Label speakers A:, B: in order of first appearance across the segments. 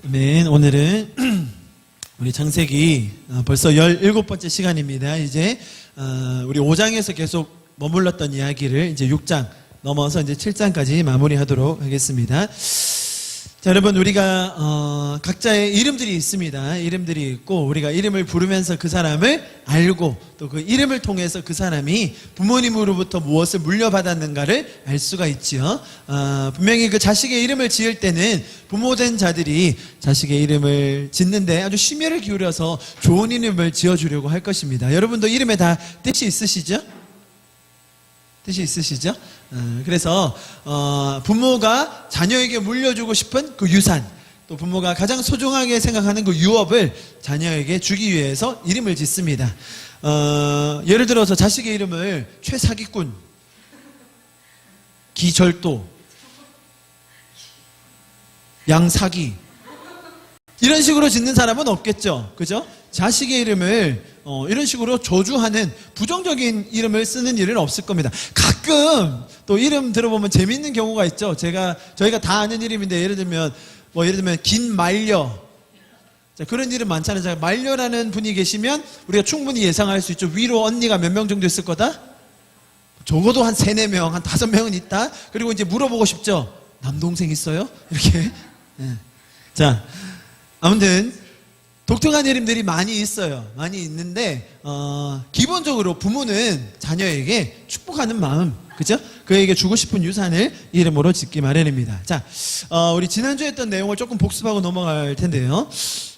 A: 아멘. 오늘은 우리 창세기 벌써 17번째 시간입니다. 이제 우리 5장에서 계속 머물렀던 이야기를 이제 6장 넘어서 이제 7장까지 마무리하도록 하겠습니다. 자, 여러분, 우리가 각자의 이름들이 있습니다. 이름들이 있고 우리가 이름을 부르면서 그 사람을 알고 또 그 이름을 통해서 그 사람이 부모님으로부터 무엇을 물려받았는가를 알 수가 있지요. 분명히 그 자식의 이름을 지을 때는 부모된 자들이 자식의 이름을 짓는데 아주 심혈을 기울여서 좋은 이름을 지어주려고 할 것입니다. 여러분도 이름에 다 뜻이 있으시죠? 뜻이 있으시죠? 그래서 부모가 자녀에게 물려주고 싶은 그 유산, 또 부모가 가장 소중하게 생각하는 그 유업을 자녀에게 주기 위해서 이름을 짓습니다. 예를 들어서 자식의 이름을 최사기꾼, 기절도, 양사기 이런 식으로 짓는 사람은 없겠죠. 그죠? 자식의 이름을 이런 식으로 저주하는 부정적인 이름을 쓰는 일은 없을 겁니다. 가끔 또 이름 들어보면 재밌는 경우가 있죠. 저희가 다 아는 이름인데 예를 들면 김말려. 자, 그런 이름 많잖아요. 자, 말려라는 분이 계시면 우리가 충분히 예상할 수 있죠. 위로 언니가 몇 명 정도 있을 거다? 적어도 한 3, 4명, 한 5명은 있다. 그리고 이제 물어보고 싶죠. 남동생 있어요? 이렇게. 자, 아무튼 독특한 이름들이 많이 있어요. 많이 있는데 기본적으로 부모는 자녀에게 축복하는 마음, 그죠? 그에게 주고 싶은 유산을 이름으로 짓기 마련입니다. 자, 우리 지난주에 했던 내용을 조금 복습하고 넘어갈 텐데요.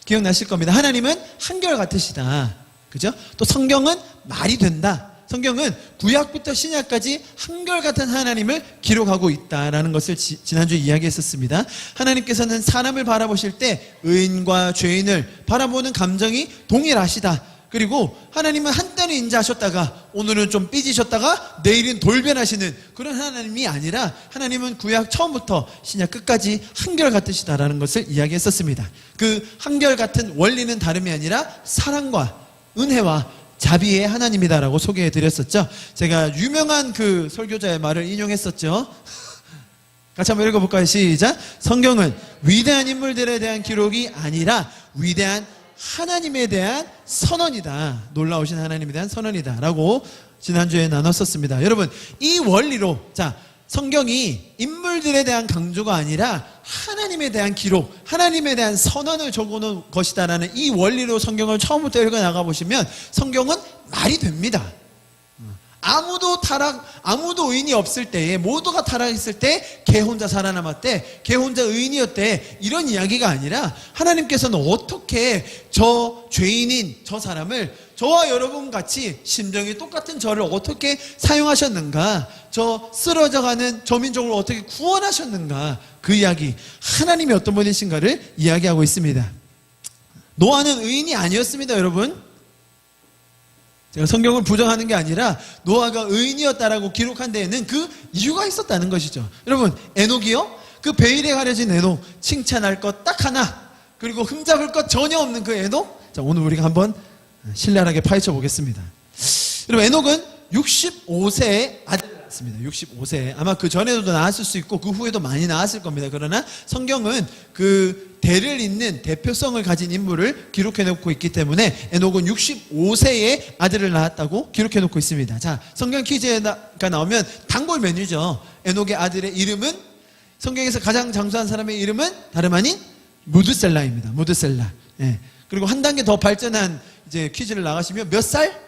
A: 기억나실 겁니다. 하나님은 한결같으시다, 그죠? 또 성경은 말이 된다. 성경은 구약부터 신약까지 한결같은 하나님을 기록하고 있다라는 것을 지난주에 이야기했었습니다. 하나님께서는 사람을 바라보실 때 의인과 죄인을 바라보는 감정이 동일하시다. 그리고 하나님은 한때는 인자하셨다가 오늘은 좀 삐지셨다가 내일은 돌변하시는 그런 하나님이 아니라 하나님은 구약 처음부터 신약 끝까지 한결같으시다라는 것을 이야기했었습니다. 그 한결같은 원리는 다름이 아니라 사랑과 은혜와 자비의 하나님이다라고 소개해드렸었죠. 제가 유명한 그 설교자의 말을 인용했었죠. 같이 한번 읽어볼까요? 시작. 성경은 위대한 인물들에 대한 기록이 아니라 위대한 하나님에 대한 선언이다. 놀라우신 하나님에 대한 선언이다 라고 지난주에 나눴었습니다. 여러분, 이 원리로 성경이 인물들에 대한 강조가 아니라 하나님에 대한 기록, 하나님에 대한 선언을 적어놓은 것이다라는 이 원리로 성경을 처음부터 읽어나가 보시면 성경은 말이 됩니다. 아무도 의인이 없을 때에, 모두가 타락했을 때 걔 혼자 살아남았대, 걔 혼자 의인이었대, 이런 이야기가 아니라 하나님께서는 어떻게 저 죄인인 저 사람을 저와 여러분 같이 심정이 똑같은 저를 어떻게 사용하셨는가, 저 쓰러져가는 저 민족을 어떻게 구원하셨는가, 그 이야기, 하나님이 어떤 분이신가를 이야기하고 있습니다. 노아는 의인이 아니었습니다, 여러분. 제가 성경을 부정하는 게 아니라 노아가 의인이었다라고 기록한 데에는 그 이유가 있었다는 것이죠. 여러분, 에녹이요? 그 베일에 가려진 에녹, 칭찬할 것 딱 하나, 그리고 흠잡을 것 전혀 없는 그 에녹. 자, 오늘 우리가 한번 신랄하게 파헤쳐 보겠습니다. 여러분, 에녹은 65세에 아들을 낳았습니다. 65세. 아마 그 전에도 낳았을 수 있고 그 후에도 많이 낳았을 겁니다. 그러나 성경은 그 대를 잇는 대표성을 가진 인물을 기록해 놓고 있기 때문에 에녹은 65세에 아들을 낳았다고 기록해 놓고 있습니다. 자, 성경 퀴즈가 나오면 단골 메뉴죠. 에녹의 아들의 이름은, 성경에서 가장 장수한 사람의 이름은 다름 아닌 무드셀라입니다. 무드셀라. 예. 그리고 한 단계 더 발전한 이제 퀴즈를 나가시면 몇 살?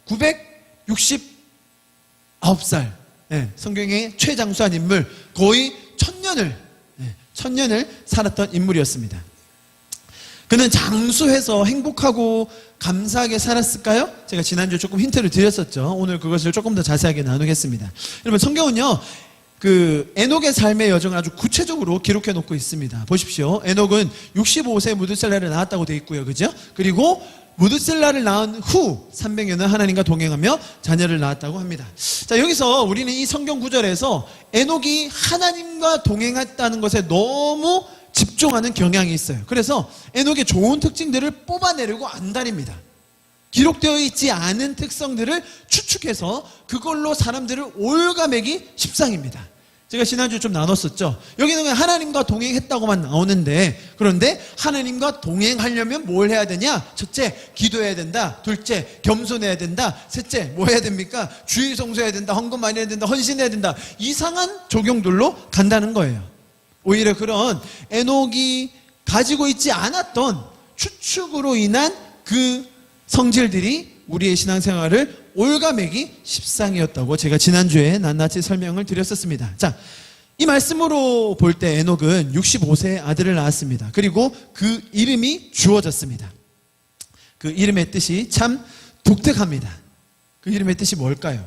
A: 969살. 예. 성경의 최장수한 인물, 거의 1000년을 살았던 인물이었습니다. 그는 장수해서 행복하고 감사하게 살았을까요? 제가 지난주에 조금 힌트를 드렸었죠. 오늘 그것을 조금 더 자세하게 나누겠습니다. 여러분, 성경은요, 그 에녹의 삶의 여정을 아주 구체적으로 기록해 놓고 있습니다. 보십시오. 에녹은 65세 무드셀라를 낳았다고 되어 있고요. 그죠? 그리고 무드셀라를 낳은 후 300년을 하나님과 동행하며 자녀를 낳았다고 합니다. 자, 여기서 우리는 이 성경 구절에서 에녹이 하나님과 동행했다는 것에 너무 집중하는 경향이 있어요. 그래서 에녹의 좋은 특징들을 뽑아내려고 안달입니다. 기록되어 있지 않은 특성들을 추측해서 그걸로 사람들을 올가매기 십상입니다. 제가 지난주에 좀 나눴었죠. 여기는 그냥 하나님과 동행했다고만 나오는데, 그런데 하나님과 동행하려면 뭘 해야 되냐? 첫째, 기도해야 된다. 둘째, 겸손해야 된다. 셋째, 뭐 해야 됩니까? 주의 성수해야 된다. 헌금 많이 해야 된다. 헌신해야 된다. 이상한 적용들로 간다는 거예요. 오히려 그런 에녹이 가지고 있지 않았던 추측으로 인한 그 성질들이 우리의 신앙생활을 올가매기 십상이었다고 제가 지난주에 낱낱이 설명을 드렸었습니다. 자, 이 말씀으로 볼 때 에녹은 65세의 아들을 낳았습니다. 그리고 그 이름이 주어졌습니다. 그 이름의 뜻이 참 독특합니다. 그 이름의 뜻이 뭘까요?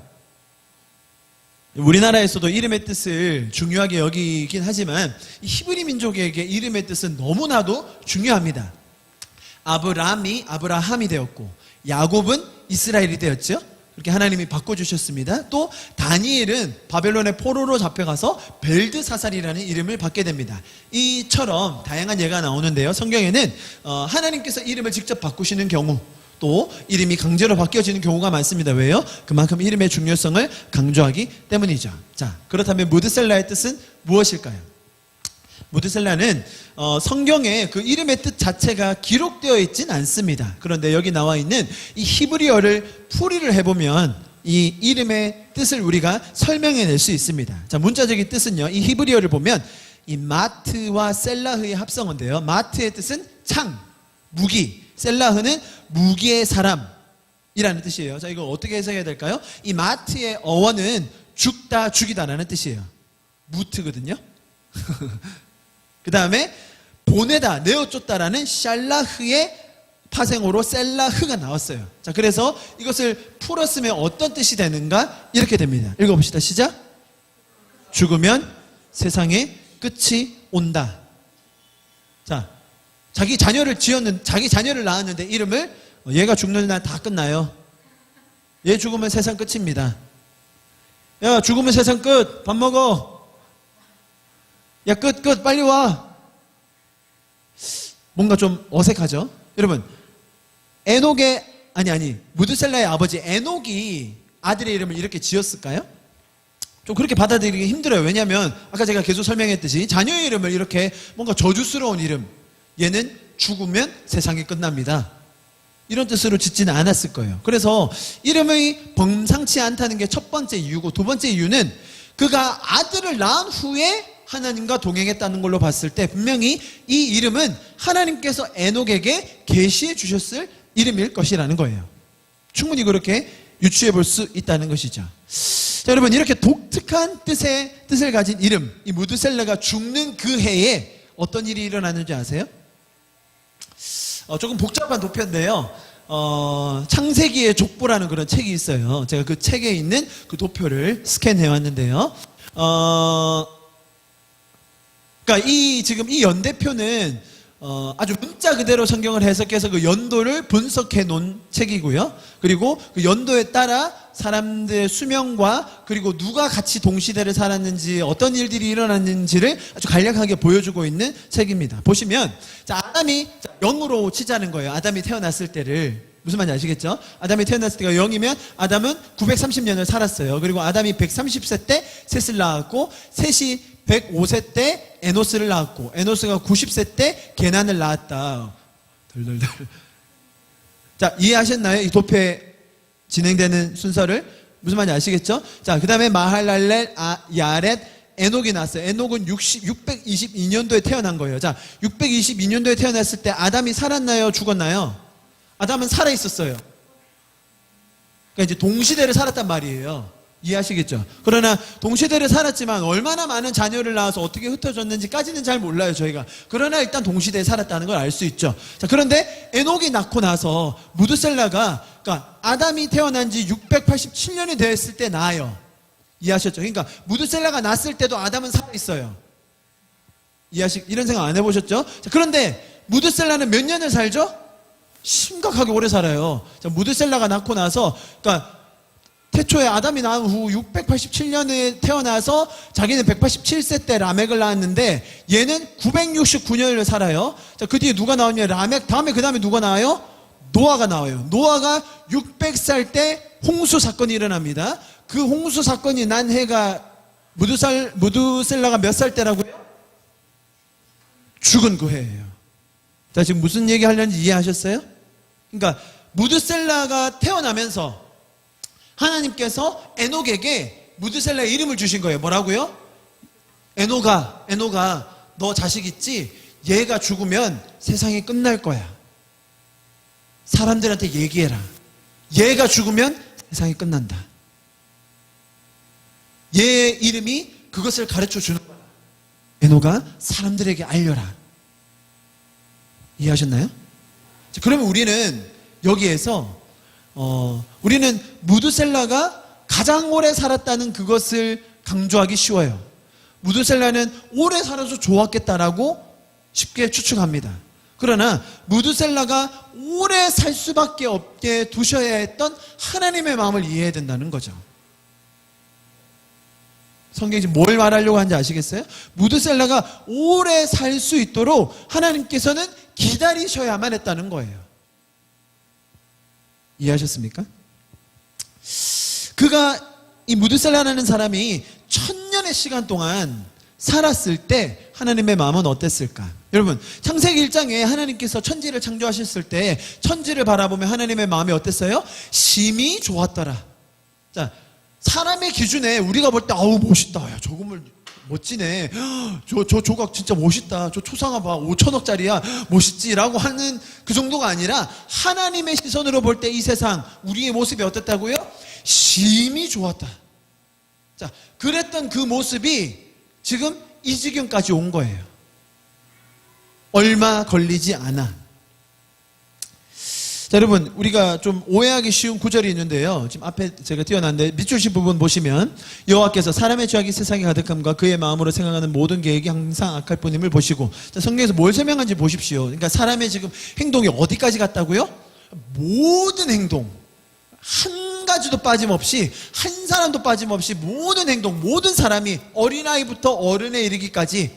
A: 우리나라에서도 이름의 뜻을 중요하게 여기긴 하지만 히브리 민족에게 이름의 뜻은 너무나도 중요합니다. 아브라함이 되었고, 야곱은 이스라엘이 되었죠. 그렇게 하나님이 바꿔주셨습니다. 또 다니엘은 바벨론의 포로로 잡혀가서 벨드사살이라는 이름을 받게 됩니다. 이처럼 다양한 예가 나오는데요. 성경에는 하나님께서 이름을 직접 바꾸시는 경우, 또 이름이 강제로 바뀌어지는 경우가 많습니다. 왜요? 그만큼 이름의 중요성을 강조하기 때문이죠. 자, 그렇다면 무드셀라의 뜻은 무엇일까요? 무드셀라는 성경에 그 이름의 뜻 자체가 기록되어 있진 않습니다. 그런데 여기 나와 있는 이 히브리어를 풀이를 해보면 이 이름의 뜻을 우리가 설명해낼 수 있습니다. 자, 문자적인 뜻은요, 이 히브리어를 보면 이 마트와 셀라흐의 합성어인데요. 마트의 뜻은 창, 무기, 셀라흐는 무기의 사람이라는 뜻이에요. 자, 이거 어떻게 해석해야 될까요? 이 마트의 어원은 죽다, 죽이다라는 뜻이에요. 무트거든요. 그 다음에 보내다, 내어쫓다라는 샬라흐의 파생어로 셀라흐가 나왔어요. 자, 그래서 이것을 풀었으면 어떤 뜻이 되는가? 이렇게 됩니다. 읽어봅시다. 시작. 죽으면 세상의 끝이 온다. 자, 자기 자녀를 낳았는데 이름을 얘가 죽는 날 다 끝나요. 얘 죽으면 세상 끝입니다. 야, 죽으면 세상 끝. 밥 먹어. 야, 끝, 빨리 와. 뭔가 좀 어색하죠? 여러분, 무드셀라의 아버지 에녹이 아들의 이름을 이렇게 지었을까요? 좀 그렇게 받아들이기 힘들어요. 왜냐하면 아까 제가 계속 설명했듯이 자녀의 이름을 이렇게 뭔가 저주스러운 이름, 얘는 죽으면 세상이 끝납니다, 이런 뜻으로 짓지는 않았을 거예요. 그래서 이름이 범상치 않다는 게 첫 번째 이유고, 두 번째 이유는 그가 아들을 낳은 후에 하나님과 동행했다는 걸로 봤을 때 분명히 이 이름은 하나님께서 에녹에게 계시해 주셨을 이름일 것이라는 거예요. 충분히 그렇게 유추해 볼 수 있다는 것이죠. 자, 여러분, 이렇게 독특한 뜻을 가진 이름, 이 무드셀라가 죽는 그 해에 어떤 일이 일어났는지 아세요? 조금 복잡한 도표인데요. 창세기의 족보라는 그런 책이 있어요. 제가 그 책에 있는 그 도표를 스캔해 왔는데요. 그러니까 지금 이 연대표는 아주 문자 그대로 성경을 해석해서 그 연도를 분석해 놓은 책이고요. 그리고 그 연도에 따라 사람들의 수명과 그리고 누가 같이 동시대를 살았는지, 어떤 일들이 일어났는지를 아주 간략하게 보여주고 있는 책입니다. 보시면, 자, 아담이 0으로 치자는 거예요. 아담이 태어났을 때를. 무슨 말인지 아시겠죠? 아담이 태어났을 때가 0이면 아담은 930년을 살았어요. 그리고 아담이 130세 때 셋을 낳았고, 셋이 105세 때 에노스를 낳았고, 에노스가 90세 때 게난을 낳았다. 덜덜덜. 자, 이해하셨나요? 이 도표에 진행되는 순서를. 무슨 말인지 아시겠죠? 자, 그 다음에 마할랄렐, 야렛, 에녹이 낳았어요. 에녹은 622년도에 태어난 거예요. 자, 622년도에 태어났을 때 아담이 살았나요? 죽었나요? 아담은 살아있었어요. 그러니까 이제 동시대를 살았단 말이에요. 이해하시겠죠? 그러나 동시대를 살았지만 얼마나 많은 자녀를 낳아서 어떻게 흩어졌는지까지는 잘 몰라요, 저희가. 그러나 일단 동시대에 살았다는 걸 알 수 있죠. 자, 그런데 에녹이 낳고 나서 무드셀라가, 그러니까 아담이 태어난 지 687년이 됐을 때 낳아요. 이해하셨죠? 그러니까 무드셀라가 낳았을 때도 아담은 살아있어요. 이런 생각 안 해보셨죠? 자, 그런데 무드셀라는 몇 년을 살죠? 심각하게 오래 살아요. 자, 무드셀라가 낳고 나서, 그러니까 태초에 아담이 낳은 후 687년에 태어나서 자기는 187세 때 라멕을 낳았는데 얘는 969년을 살아요. 자, 그 뒤에 누가 나오냐? 라멕 다음에 그 다음에 누가 나와요? 노아가 나와요. 노아가 600살 때 홍수 사건이 일어납니다. 그 홍수 사건이 난 해가 무드셀라가 몇 살 때라고요? 죽은 그 해예요. 자, 지금 무슨 얘기 하려는지 이해하셨어요? 그러니까 무드셀라가 태어나면서 하나님께서 에녹에게 무드셀라의 이름을 주신 거예요. 뭐라고요? 에녹아, 너 자식 있지? 얘가 죽으면 세상이 끝날 거야. 사람들한테 얘기해라. 얘가 죽으면 세상이 끝난다. 얘의 이름이 그것을 가르쳐 주는 거야. 에녹아, 사람들에게 알려라. 이해하셨나요? 자, 그러면 우리는 여기에서 우리는 무드셀라가 가장 오래 살았다는 그것을 강조하기 쉬워요. 무드셀라는 오래 살아서 좋았겠다라고 쉽게 추측합니다. 그러나 무드셀라가 오래 살 수밖에 없게 두셔야 했던 하나님의 마음을 이해해야 된다는 거죠. 성경이 지금 뭘 말하려고 하는지 아시겠어요? 무드셀라가 오래 살 수 있도록 하나님께서는 기다리셔야만 했다는 거예요. 이해하셨습니까? 이 무드셀라라는 사람이 1000년의 시간 동안 살았을 때 하나님의 마음은 어땠을까? 여러분, 창세기 1장에 하나님께서 천지를 창조하셨을 때 천지를 바라보며 하나님의 마음이 어땠어요? 심히 좋았더라. 자, 사람의 기준에 우리가 볼 때 아우 멋있다. 야, 저 건물 멋지네. 저 조각 진짜 멋있다. 저 초상화 봐. 5천억짜리야. 멋있지라고 하는 그 정도가 아니라 하나님의 시선으로 볼 때 이 세상 우리의 모습이 어땠다고요? 심히 좋았다. 자, 그랬던 그 모습이 지금 이 지경까지 온 거예요. 얼마 걸리지 않아. 자, 여러분, 우리가 좀 오해하기 쉬운 구절이 있는데요. 지금 앞에 제가 띄워놨는데 밑줄 친 부분 보시면 여호와께서 사람의 죄악이 세상에 가득함과 그의 마음으로 생각하는 모든 계획이 항상 악할 뿐임을 보시고. 자, 성경에서 뭘 설명하는지 보십시오. 그러니까 사람의 지금 행동이 어디까지 갔다고요? 모든 행동, 한 가지도 빠짐없이, 한 사람도 빠짐없이 모든 행동, 모든 사람이 어린아이부터 어른에 이르기까지,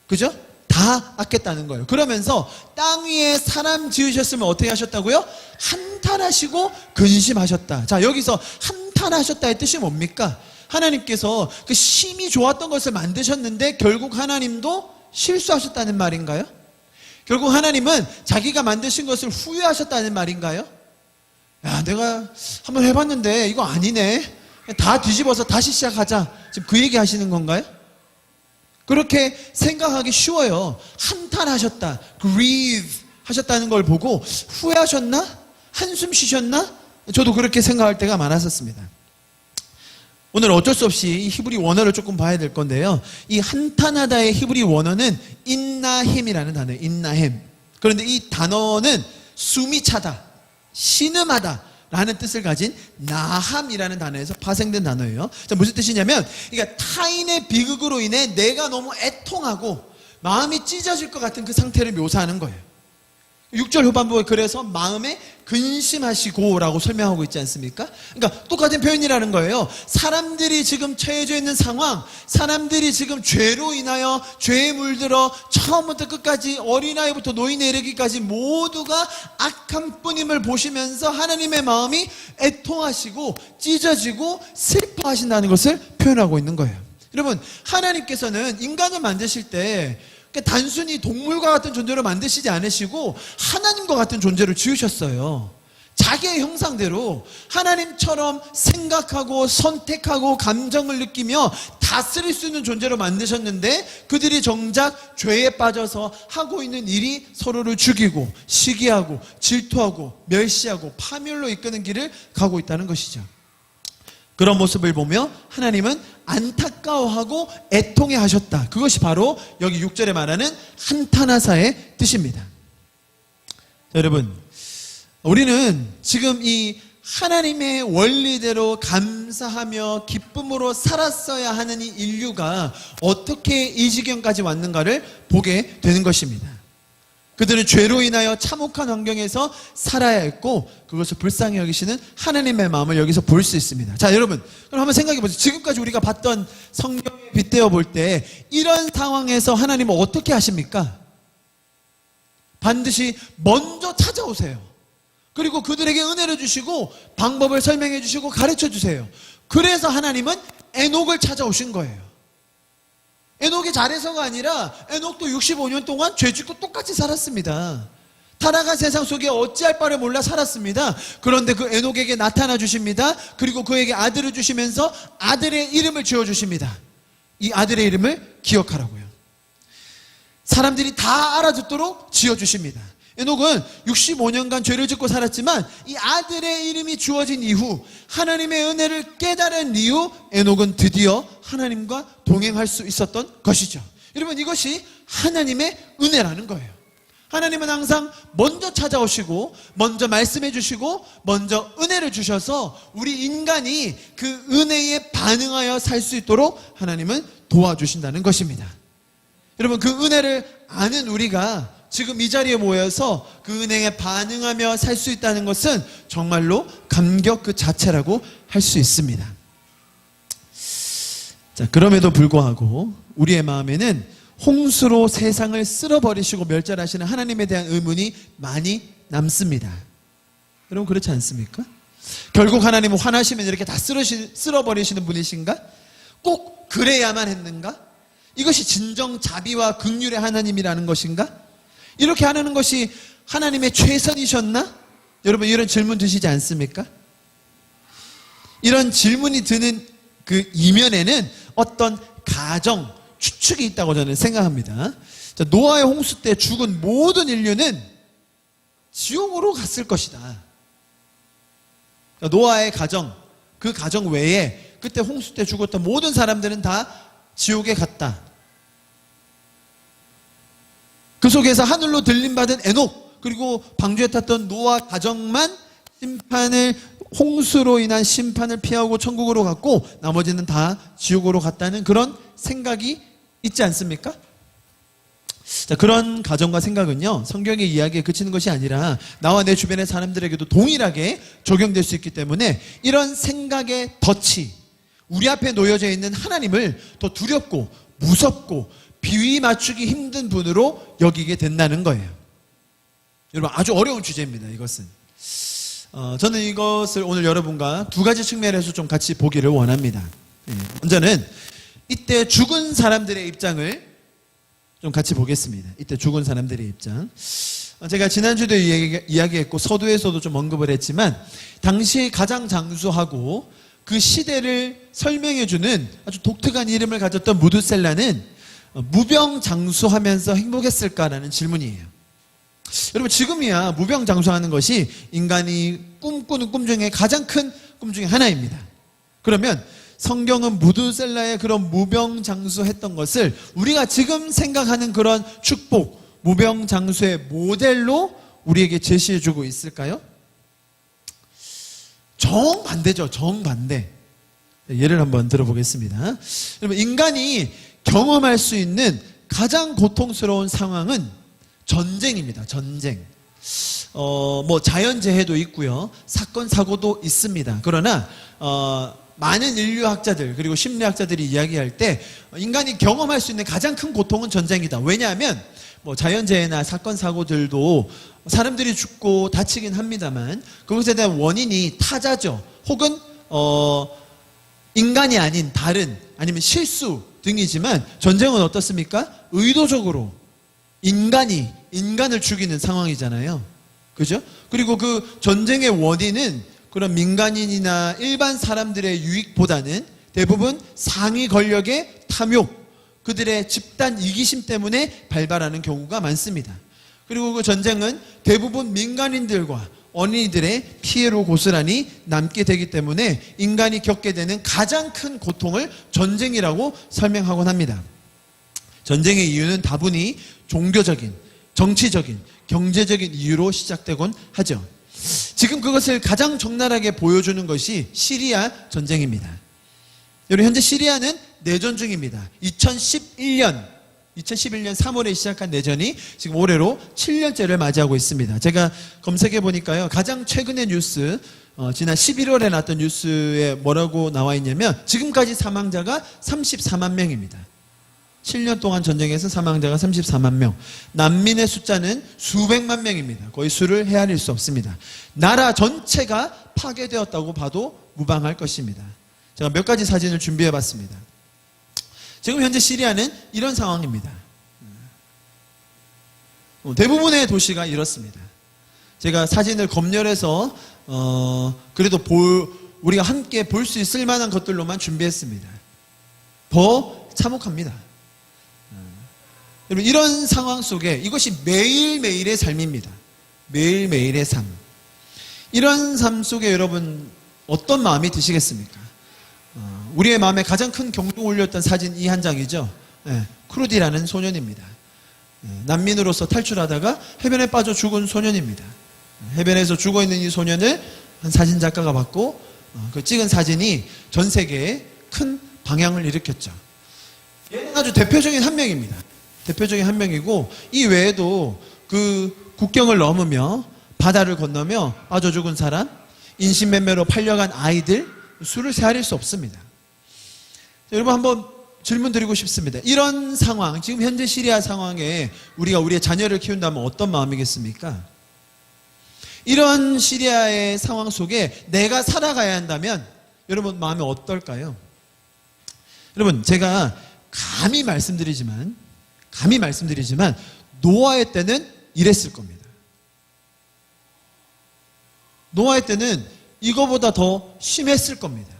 A: 그죠? 다 악했다는 거예요. 그러면서 땅 위에 사람 지으셨으면 어떻게 하셨다고요? 한탄하시고 근심하셨다. 자, 여기서 한탄하셨다의 뜻이 뭡니까? 하나님께서 그 심히 좋았던 것을 만드셨는데 결국 하나님도 실수하셨다는 말인가요? 결국 하나님은 자기가 만드신 것을 후회하셨다는 말인가요? 야, 내가 한번 해봤는데 이거 아니네. 다 뒤집어서 다시 시작하자. 지금 그 얘기 하시는 건가요? 그렇게 생각하기 쉬워요. 한탄하셨다, grieve 하셨다는 걸 보고 후회하셨나? 한숨 쉬셨나? 저도 그렇게 생각할 때가 많았었습니다. 오늘 어쩔 수 없이 이 히브리 원어를 조금 봐야 될 건데요. 이 한탄하다의 히브리 원어는 인나햄이라는 단어예요. 인나햄. 그런데 이 단어는 숨이 차다, 신음하다 라는 뜻을 가진 나함이라는 단어에서 파생된 단어예요. 자, 무슨 뜻이냐면, 그러니까 타인의 비극으로 인해 내가 너무 애통하고 마음이 찢어질 것 같은 그 상태를 묘사하는 거예요. 6절 후반부에 그래서 마음에 근심하시고 라고 설명하고 있지 않습니까? 그러니까 똑같은 표현이라는 거예요. 사람들이 지금 처해져 있는 상황, 사람들이 지금 죄로 인하여 죄에 물들어 처음부터 끝까지 어린아이부터 노인에 이르기까지 모두가 악한 뿐임을 보시면서 하나님의 마음이 애통하시고 찢어지고 슬퍼하신다는 것을 표현하고 있는 거예요. 여러분, 하나님께서는 인간을 만드실 때 단순히 동물과 같은 존재로 만드시지 않으시고 하나님과 같은 존재로 지으셨어요. 자기의 형상대로 하나님처럼 생각하고 선택하고 감정을 느끼며 다스릴 수 있는 존재로 만드셨는데 그들이 정작 죄에 빠져서 하고 있는 일이 서로를 죽이고 시기하고 질투하고 멸시하고 파멸로 이끄는 길을 가고 있다는 것이죠. 그런 모습을 보며 하나님은 안타까워하고 애통해 하셨다. 그것이 바로 여기 6절에 말하는 한탄하사의 뜻입니다. 자, 여러분, 우리는 지금 이 하나님의 원리대로 감사하며 기쁨으로 살았어야 하는 이 인류가 어떻게 이 지경까지 왔는가를 보게 되는 것입니다. 그들은 죄로 인하여 참혹한 환경에서 살아야 했고 그것을 불쌍히 여기시는 하나님의 마음을 여기서 볼 수 있습니다. 자, 여러분, 그럼 한번 생각해 보세요. 지금까지 우리가 봤던 성경에 빗대어 볼 때 이런 상황에서 하나님은 어떻게 하십니까? 반드시 먼저 찾아오세요. 그리고 그들에게 은혜를 주시고 방법을 설명해 주시고 가르쳐 주세요. 그래서 하나님은 에녹을 찾아오신 거예요. 에녹이 잘해서가 아니라 에녹도 65년 동안 죄 짓고 똑같이 살았습니다. 타락한 세상 속에 어찌할 바를 몰라 살았습니다. 그런데 그 에녹에게 나타나 주십니다. 그리고 그에게 아들을 주시면서 아들의 이름을 지어주십니다. 이 아들의 이름을 기억하라고요. 사람들이 다 알아듣도록 지어주십니다. 에녹은 65년간 죄를 짓고 살았지만 이 아들의 이름이 주어진 이후, 하나님의 은혜를 깨달은 이후 에녹은 드디어 하나님과 동행할 수 있었던 것이죠. 여러분, 이것이 하나님의 은혜라는 거예요. 하나님은 항상 먼저 찾아오시고 먼저 말씀해 주시고 먼저 은혜를 주셔서 우리 인간이 그 은혜에 반응하여 살 수 있도록 하나님은 도와주신다는 것입니다. 여러분, 그 은혜를 아는 우리가 지금 이 자리에 모여서 그 은혜에 반응하며 살 수 있다는 것은 정말로 감격 그 자체라고 할 수 있습니다. 자, 그럼에도 불구하고 우리의 마음에는 홍수로 세상을 쓸어버리시고 멸절하시는 하나님에 대한 의문이 많이 남습니다. 여러분, 그렇지 않습니까? 결국 하나님은 화나시면 이렇게 다 쓸어버리시는 분이신가? 꼭 그래야만 했는가? 이것이 진정 자비와 긍휼의 하나님이라는 것인가? 이렇게 하는 것이 하나님의 최선이셨나? 여러분, 이런 질문 드시지 않습니까? 이런 질문이 드는 그 이면에는 어떤 가정, 추측이 있다고 저는 생각합니다. 자, 노아의 홍수 때 죽은 모든 인류는 지옥으로 갔을 것이다. 노아의 가정, 그 가정 외에 그때 홍수 때 죽었던 모든 사람들은 다 지옥에 갔다. 그 속에서 하늘로 들림받은 에녹, 그리고 방주에 탔던 노아 가정만 홍수로 인한 심판을 피하고 천국으로 갔고 나머지는 다 지옥으로 갔다는 그런 생각이 있지 않습니까? 자, 그런 가정과 생각은요, 성경의 이야기에 그치는 것이 아니라 나와 내 주변의 사람들에게도 동일하게 적용될 수 있기 때문에 이런 생각의 덫이 우리 앞에 놓여져 있는 하나님을 더 두렵고 무섭고 비위 맞추기 힘든 분으로 여기게 된다는 거예요. 여러분, 아주 어려운 주제입니다. 이것은 저는 이것을 오늘 여러분과 두 가지 측면에서 좀 같이 보기를 원합니다. 먼저는 이때 죽은 사람들의 입장을 좀 같이 보겠습니다. 이때 죽은 사람들의 입장. 제가 지난주도 이야기했고 서두에서도 좀 언급을 했지만 당시 가장 장수하고 그 시대를 설명해주는 아주 독특한 이름을 가졌던 무드셀라는 무병장수하면서 행복했을까라는 질문이에요. 여러분, 지금이야 무병장수하는 것이 인간이 꿈꾸는 꿈 중에 가장 큰 꿈 중에 하나입니다. 그러면 성경은 무드셀라의 그런 무병장수했던 것을 우리가 지금 생각하는 그런 축복, 무병장수의 모델로 우리에게 제시해주고 있을까요? 정반대죠. 정반대. 예를 한번 들어보겠습니다. 여러분, 인간이 경험할 수 있는 가장 고통스러운 상황은 전쟁입니다. 전쟁. 자연재해도 있고요. 사건, 사고도 있습니다. 그러나, 많은 인류학자들 그리고 심리학자들이 이야기할 때 인간이 경험할 수 있는 가장 큰 고통은 전쟁이다. 왜냐하면 자연재해나 사건, 사고들도 사람들이 죽고 다치긴 합니다만 그것에 대한 원인이 타자죠. 혹은, 인간이 아닌 다른 아니면 실수 등이지만 전쟁은 어떻습니까? 의도적으로 인간이 인간을 죽이는 상황이잖아요. 그죠? 그리고 그 전쟁의 원인은 그런 민간인이나 일반 사람들의 유익보다는 대부분 상위 권력의 탐욕, 그들의 집단 이기심 때문에 발발하는 경우가 많습니다. 그리고 그 전쟁은 대부분 민간인들과 어린이들의 피해로 고스란히 남게 되기 때문에 인간이 겪게 되는 가장 큰 고통을 전쟁이라고 설명하곤 합니다. 전쟁의 이유는 다분히 종교적인, 정치적인, 경제적인 이유로 시작되곤 하죠. 지금 그것을 가장 적나라하게 보여주는 것이 시리아 전쟁입니다. 여러분, 현재 시리아는 내전 중입니다. 2011년 3월에 시작한 내전이 지금 올해로 7년째를 맞이하고 있습니다. 제가 검색해 보니까요, 가장 최근의 뉴스, 지난 11월에 났던 뉴스에 뭐라고 나와 있냐면 지금까지 사망자가 34만 명입니다. 7년 동안 전쟁에서 사망자가 34만 명. 난민의 숫자는 수백만 명입니다. 거의 수를 헤아릴 수 없습니다. 나라 전체가 파괴되었다고 봐도 무방할 것입니다. 제가 몇 가지 사진을 준비해 봤습니다. 지금 현재 시리아는 이런 상황입니다. 대부분의 도시가 이렇습니다. 제가 사진을 검열해서 그래도 우리가 함께 볼 수 있을 만한 것들로만 준비했습니다. 더 참혹합니다. 여러분, 이런 상황 속에 이것이 매일매일의 삶입니다. 매일매일의 삶. 이런 삶 속에 여러분 어떤 마음이 드시겠습니까? 우리의 마음에 가장 큰 경종을 울렸던 사진 이 한 장이죠. 크루디라는 소년입니다. 난민으로서 탈출하다가 해변에 빠져 죽은 소년입니다. 해변에서 죽어있는 이 소년을 한 사진작가가 봤고 그 찍은 사진이 전 세계에 큰 방향을 일으켰죠. 얘는 아주 대표적인 한 명입니다. 대표적인 한 명이고, 이 외에도 그 국경을 넘으며 바다를 건너며 빠져 죽은 사람, 인신매매로 팔려간 아이들, 수를 헤아릴 수 없습니다. 여러분, 한번 질문 드리고 싶습니다. 이런 상황, 지금 현재 시리아 상황에 우리가 우리의 자녀를 키운다면 어떤 마음이겠습니까? 이런 시리아의 상황 속에 내가 살아가야 한다면 여러분 마음이 어떨까요? 여러분, 제가 감히 말씀드리지만 노아의 때는 이랬을 겁니다. 노아의 때는 이거보다 더 심했을 겁니다.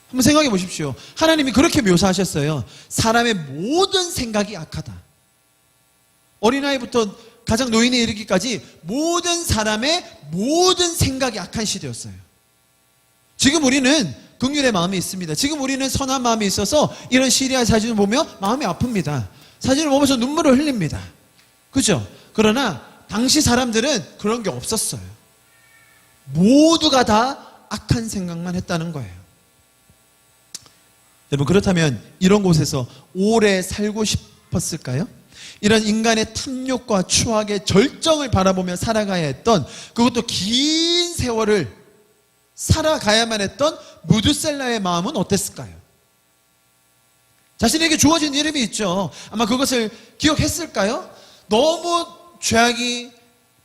A: 한번 생각해 보십시오. 하나님이 그렇게 묘사하셨어요. 사람의 모든 생각이 악하다. 어린아이부터 가장 노인에 이르기까지 모든 사람의 모든 생각이 악한 시대였어요. 지금 우리는 긍휼의 마음이 있습니다. 지금 우리는 선한 마음이 있어서 이런 시리아 사진을 보며 마음이 아픕니다. 사진을 보면서 눈물을 흘립니다. 그죠? 그러나 당시 사람들은 그런 게 없었어요. 모두가 다 악한 생각만 했다는 거예요. 여러분, 그렇다면 이런 곳에서 오래 살고 싶었을까요? 이런 인간의 탐욕과 추악의 절정을 바라보며 살아가야 했던, 그것도 긴 세월을 살아가야만 했던 무드셀라의 마음은 어땠을까요? 자신에게 주어진 이름이 있죠. 아마 그것을 기억했을까요? 너무 죄악이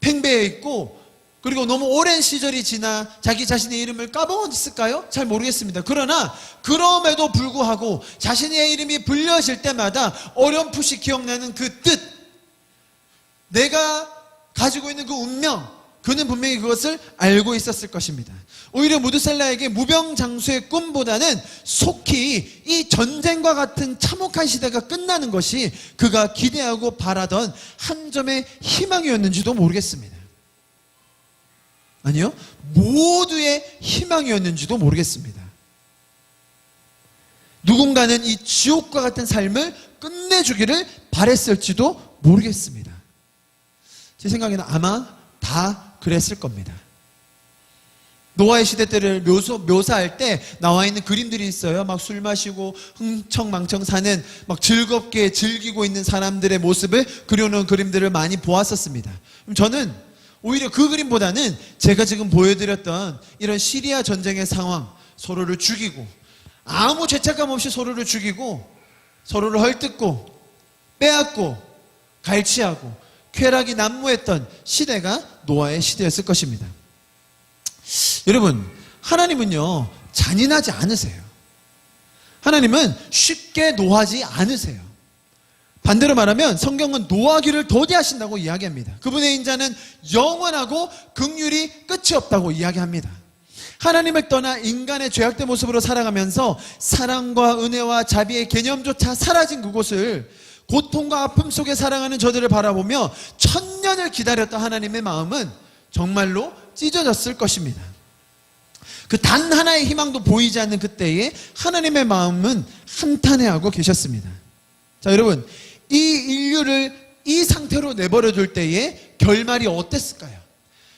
A: 팽배해 있고, 그리고 너무 오랜 시절이 지나 자기 자신의 이름을 까먹었을까요? 잘 모르겠습니다. 그러나 그럼에도 불구하고 자신의 이름이 불려질 때마다 어렴풋이 기억나는 그 뜻, 내가 가지고 있는 그 운명, 그는 분명히 그것을 알고 있었을 것입니다. 오히려 무드셀라에게 무병장수의 꿈보다는 속히 이 전쟁과 같은 참혹한 시대가 끝나는 것이 그가 기대하고 바라던 한 점의 희망이었는지도 모르겠습니다. 아니요, 모두의 희망이었는지도 모르겠습니다. 누군가는 이 지옥과 같은 삶을 끝내주기를 바랬을지도 모르겠습니다. 제 생각에는 아마 다 그랬을 겁니다. 노아의 시대 때를 묘사할 때 나와 있는 그림들이 있어요. 막 술 마시고 흥청망청 사는, 막 즐겁게 즐기고 있는 사람들의 모습을 그려놓은 그림들을 많이 보았었습니다. 저는 오히려 그 그림보다는 제가 지금 보여드렸던 이런 시리아 전쟁의 상황, 서로를 죽이고 아무 죄책감 없이 서로를 죽이고 서로를 헐뜯고 빼앗고 갈취하고 쾌락이 난무했던 시대가 노아의 시대였을 것입니다. 여러분, 하나님은요 잔인하지 않으세요. 하나님은 쉽게 노하지 않으세요. 반대로 말하면 성경은 노하기를 더디하신다고 이야기합니다. 그분의 인자는 영원하고 긍휼이 끝이 없다고 이야기합니다. 하나님을 떠나 인간의 죄악된 모습으로 살아가면서 사랑과 은혜와 자비의 개념조차 사라진 그곳을 고통과 아픔 속에 살아가는 저들을 바라보며 천년을 기다렸던 하나님의 마음은 정말로 찢어졌을 것입니다. 그 단 하나의 희망도 보이지 않는 그때에 하나님의 마음은 한탄해하고 계셨습니다. 자, 여러분, 이 인류를 이 상태로 내버려 둘 때의 결말이 어땠을까요?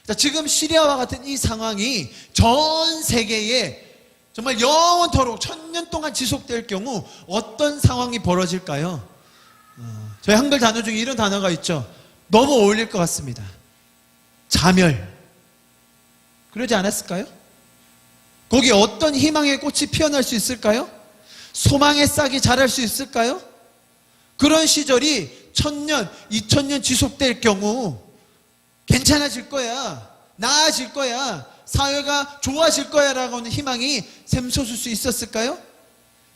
A: 자, 지금 시리아와 같은 이 상황이 전 세계에 정말 영원토록 천년 동안 지속될 경우 어떤 상황이 벌어질까요? 저희 한글 단어 중에 이런 단어가 있죠. 너무 어울릴 것 같습니다. 자멸. 그러지 않았을까요? 거기에 어떤 희망의 꽃이 피어날 수 있을까요? 소망의 싹이 자랄 수 있을까요? 그런 시절이 1000년, 2000년 지속될 경우 괜찮아질 거야, 나아질 거야, 사회가 좋아질 거야라고 하는 희망이 샘솟을 수 있었을까요?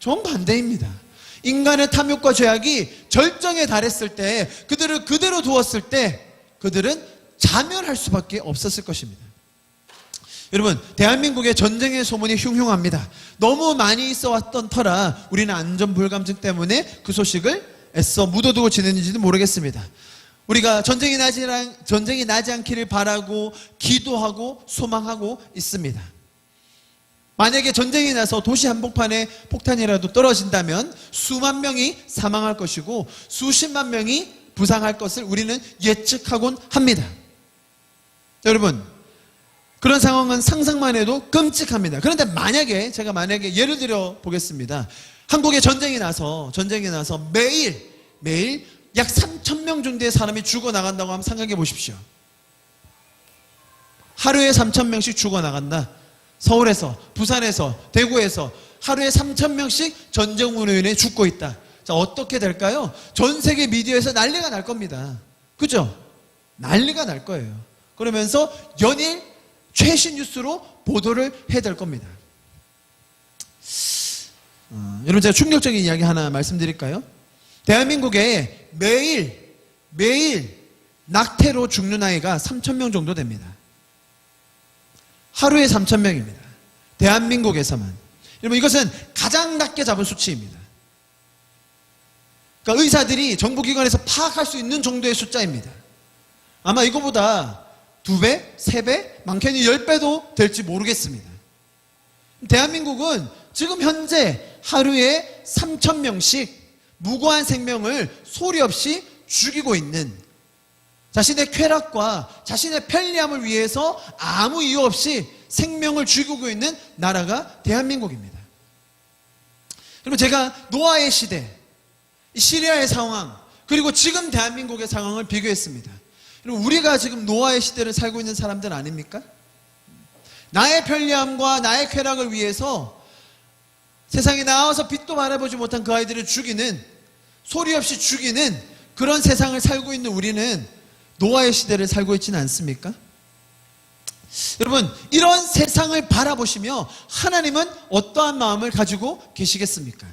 A: 정반대입니다. 인간의 탐욕과 죄악이 절정에 달했을 때, 그들을 그대로 두었을 때 그들은 자멸할 수밖에 없었을 것입니다. 여러분, 대한민국의 전쟁의 소문이 흉흉합니다. 너무 많이 있어왔던 터라 우리는 안전불감증 때문에 그 소식을 애써 묻어두고 지내는지도 모르겠습니다. 우리가 전쟁이 나지 않기를 바라고 기도하고 소망하고 있습니다. 만약에 전쟁이 나서 도시 한복판에 폭탄이라도 떨어진다면 수만 명이 사망할 것이고 수십만 명이 부상할 것을 우리는 예측하곤 합니다. 여러분, 그런 상황은 상상만 해도 끔찍합니다. 그런데 제가 만약에 예를 들어 보겠습니다. 한국에 전쟁이 나서 매일 약 3,000명 정도의 사람이 죽어나간다고 하면 생각해 보십시오. 하루에 3,000명씩 죽어나간다. 서울에서, 부산에서, 대구에서 하루에 3,000명씩 전쟁으로 인해 죽고 있다. 자, 어떻게 될까요? 전 세계 미디어에서 난리가 날 겁니다. 그죠? 난리가 날 거예요. 그러면서 연일 최신 뉴스로 보도를 해야 될 겁니다. 여러분, 제가 충격적인 이야기 하나 말씀드릴까요? 대한민국에 매일 낙태로 죽는 아이가 3,000명 정도 됩니다. 하루에 3,000명입니다. 대한민국에서만. 여러분, 이것은 가장 낮게 잡은 수치입니다. 그러니까 의사들이 정부기관에서 파악할 수 있는 정도의 숫자입니다. 아마 이거보다 2배, 3배, 많게는 10배도 될지 모르겠습니다. 대한민국은 지금 현재 하루에 3,000명씩 무고한 생명을 소리 없이 죽이고 있는, 자신의 쾌락과 자신의 편리함을 위해서 아무 이유 없이 생명을 죽이고 있는 나라가 대한민국입니다. 그러면 제가 노아의 시대, 시리아의 상황, 그리고 지금 대한민국의 상황을 비교했습니다. 우리가 지금 노아의 시대를 살고 있는 사람들 아닙니까? 나의 편리함과 나의 쾌락을 위해서 세상에 나와서 빛도 바라보지 못한 그 아이들을 죽이는, 소리 없이 죽이는 그런 세상을 살고 있는 우리는 노아의 시대를 살고 있지는 않습니까? 여러분, 이런 세상을 바라보시며 하나님은 어떠한 마음을 가지고 계시겠습니까?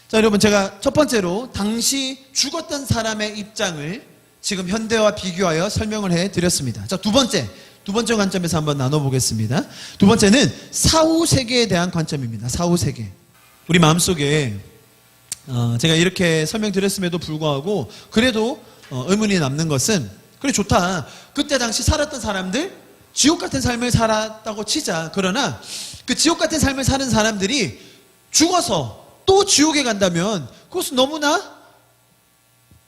A: 자, 여러분, 제가 첫 번째로 당시 죽었던 사람의 입장을 지금 현대와 비교하여 설명을 해드렸습니다. 자, 두 번째 관점에서 한번 나눠보겠습니다. 두 번째는 사후 세계에 대한 관점입니다. 사후 세계. 우리 마음속에 제가 이렇게 설명드렸음에도 불구하고 그래도 의문이 남는 것은, 그래 좋다, 그때 당시 살았던 사람들 지옥 같은 삶을 살았다고 치자. 그러나 그 지옥 같은 삶을 사는 사람들이 죽어서 또 지옥에 간다면 그것은 너무나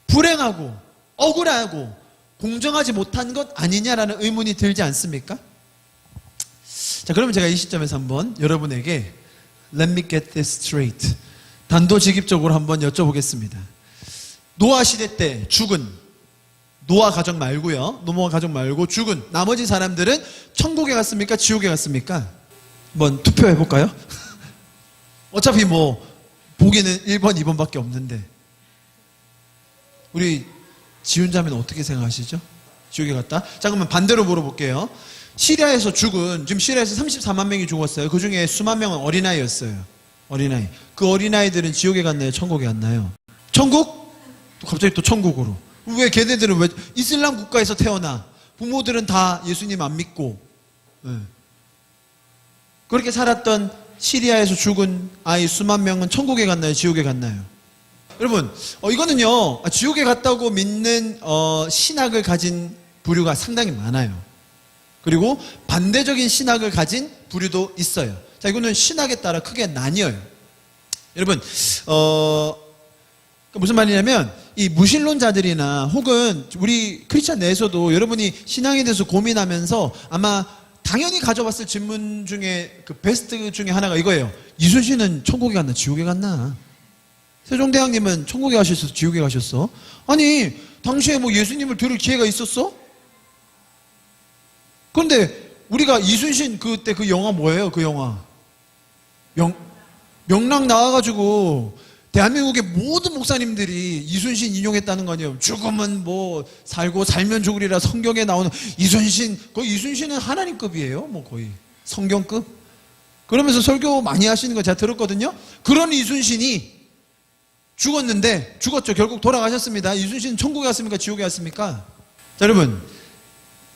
A: 불행하고 억울하고 공정하지 못한 것 아니냐라는 의문이 들지 않습니까? 자, 그러면 제가 이 시점에서 한번 여러분에게 Let me get this straight, 단도직입적으로 한번 여쭤보겠습니다. 노아 시대 때 죽은, 노아 가족 말고요, 노아 가족 말고 죽은 나머지 사람들은 천국에 갔습니까? 지옥에 갔습니까? 한번 투표해 볼까요? 어차피 보기는 1번, 2번밖에 없는데. 우리 지훈자매는 어떻게 생각하시죠? 지옥에 갔다? 자, 그러면 반대로 물어볼게요. 시리아에서 죽은, 지금 시리아에서 34만 명이 죽었어요. 그 중에 수만 명은 어린아이였어요. 어린아이. 그 어린아이들은 지옥에 갔나요? 천국에 갔나요? 천국? 또 갑자기 또 천국으로. 왜 걔네들은 왜 이슬람 국가에서 태어나? 부모들은 다 예수님 안 믿고. 네. 그렇게 살았던 시리아에서 죽은 아이 수만 명은 천국에 갔나요? 지옥에 갔나요? 여러분, 이거는요, 지옥에 갔다고 믿는 신학을 가진 부류가 상당히 많아요. 그리고 반대적인 신학을 가진 부류도 있어요. 자, 이거는 신학에 따라 크게 나뉘어요. 여러분, 무슨 말이냐면, 이 무신론자들이나 혹은 우리 크리스찬 내에서도 여러분이 신앙에 대해서 고민하면서 아마 당연히 가져봤을 질문 중에 그 베스트 중에 하나가 이거예요. 이순신은 천국에 갔나 지옥에 갔나? 세종대왕님은 천국에 가셨어? 지옥에 가셨어? 아니, 당시에 예수님을 들을 기회가 있었어? 그런데 우리가 이순신 그때 그 영화 뭐예요? 그 영화 명랑 나와가지고 대한민국의 모든 목사님들이 이순신 인용했다는 거 아니에요. 죽으면 뭐 살고 살면 죽으리라 성경에 나오는 이순신, 거의 이순신은 하나님급이에요. 뭐 거의 성경급. 그러면서 설교 많이 하시는 거 제가 들었거든요. 그런 이순신이 죽었는데, 죽었죠. 결국 돌아가셨습니다. 이순신은 천국에 갔습니까? 지옥에 갔습니까? 자, 여러분,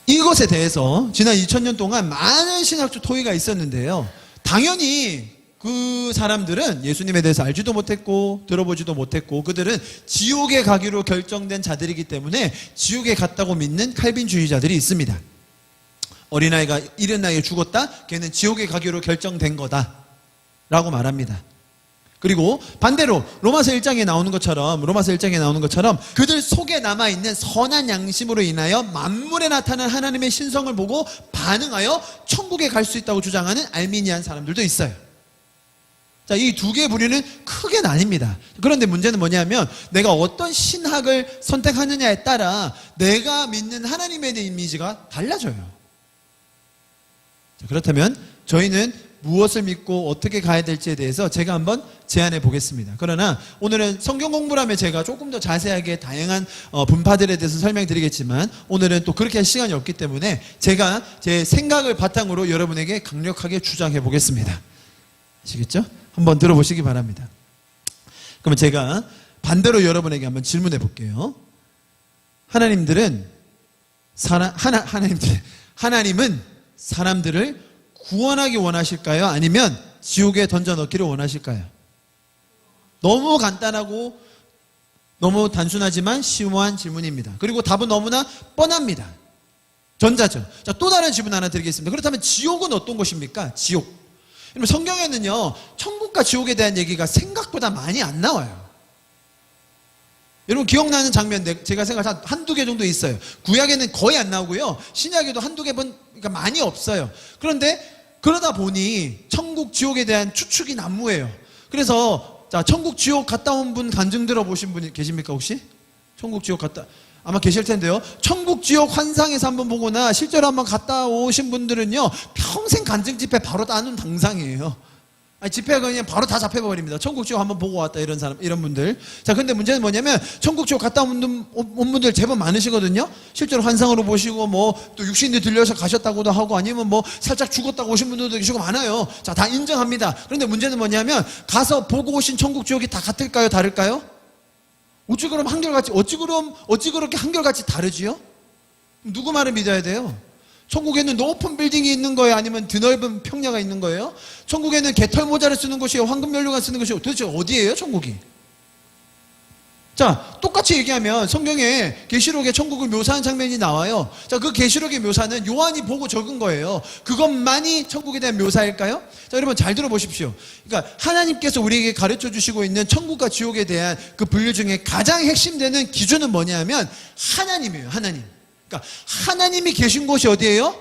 A: 이것에 대해서 지난 2000년 동안 많은 신학적 토의가 있었는데요. 당연히 그 사람들은 예수님에 대해서 알지도 못했고 들어보지도 못했고, 그들은 지옥에 가기로 결정된 자들이기 때문에 지옥에 갔다고 믿는 칼빈주의자들이 있습니다. 어린아이가 이른 나이에 죽었다? 걔는 지옥에 가기로 결정된 거다 라고 말합니다. 그리고 반대로 로마서 1장에 나오는 것처럼 그들 속에 남아있는 선한 양심으로 인하여 만물에 나타난 하나님의 신성을 보고 반응하여 천국에 갈 수 있다고 주장하는 알미니안 사람들도 있어요. 자, 이 두 개의 부류는 크게 나뉩니다. 그런데 문제는 뭐냐면 내가 어떤 신학을 선택하느냐에 따라 내가 믿는 하나님에 대한 이미지가 달라져요. 자, 그렇다면 저희는 무엇을 믿고 어떻게 가야 될지에 대해서 제가 한번 제안해 보겠습니다. 그러나 오늘은 성경 공부를 하면 제가 조금 더 자세하게 다양한 분파들에 대해서 설명드리겠지만, 오늘은 또 그렇게 할 시간이 없기 때문에 제가 제 생각을 바탕으로 여러분에게 강력하게 주장해 보겠습니다. 아시겠죠? 한번 들어보시기 바랍니다. 그러면 제가 반대로 여러분에게 한번 질문해 볼게요. 하나님은 사람들을 구원하기 원하실까요? 아니면 지옥에 던져 넣기를 원하실까요? 너무 간단하고 너무 단순하지만 심오한 질문입니다. 그리고 답은 너무나 뻔합니다. 전자죠. 자, 또 다른 질문 하나 드리겠습니다. 그렇다면 지옥은 어떤 곳입니까? 지옥. 성경에는요, 천국과 지옥에 대한 얘기가 생각보다 많이 안 나와요. 여러분 기억나는 장면 제가 생각한 한두 개 정도 있어요. 구약에는 거의 안 나오고요, 신약에도 한두 개 그러니까 많이 없어요. 그런데 그러다 보니 천국 지옥에 대한 추측이 난무해요. 그래서 자, 천국 지옥 갔다 온 분 간증 들어보신 분 계십니까 혹시? 천국 지옥 갔다 아마 계실 텐데요. 천국 지옥 환상에서 한번 보거나 실제로 한번 갔다 오신 분들은요, 평생 간증 집회 바로 따는 당상이에요. 집회가 그냥 바로 다 잡혀버립니다. 천국 지옥 한번 보고 왔다 이런 분들. 자, 근데 문제는 뭐냐면 천국 지옥 갔다 온 분들 제법 많으시거든요. 실제로 환상으로 보시고 뭐 또 육신이 들려서 가셨다고도 하고, 아니면 뭐 살짝 죽었다고 오신 분들도 계시고 많아요. 자, 다 인정합니다. 그런데 문제는 뭐냐면 가서 보고 오신 천국 지옥이 다 같을까요? 다를까요? 어찌 그렇게 한결같이 다르지요? 누구 말을 믿어야 돼요? 천국에는 높은 빌딩이 있는 거예요? 아니면 드넓은 평야가 있는 거예요? 천국에는 개털 모자를 쓰는 곳이에요? 황금연료가 쓰는 곳이에요? 도대체 어디예요, 천국이? 자, 똑같이 얘기하면 성경에 계시록에 천국을 묘사한 장면이 나와요. 자, 그 계시록의 묘사는 요한이 보고 적은 거예요. 그것만이 천국에 대한 묘사일까요? 자, 여러분 잘 들어보십시오. 그러니까 하나님께서 우리에게 가르쳐 주시고 있는 천국과 지옥에 대한 그 분류 중에 가장 핵심되는 기준은 뭐냐면 하나님이에요. 하나님. 그러니까 하나님이 계신 곳이 어디예요?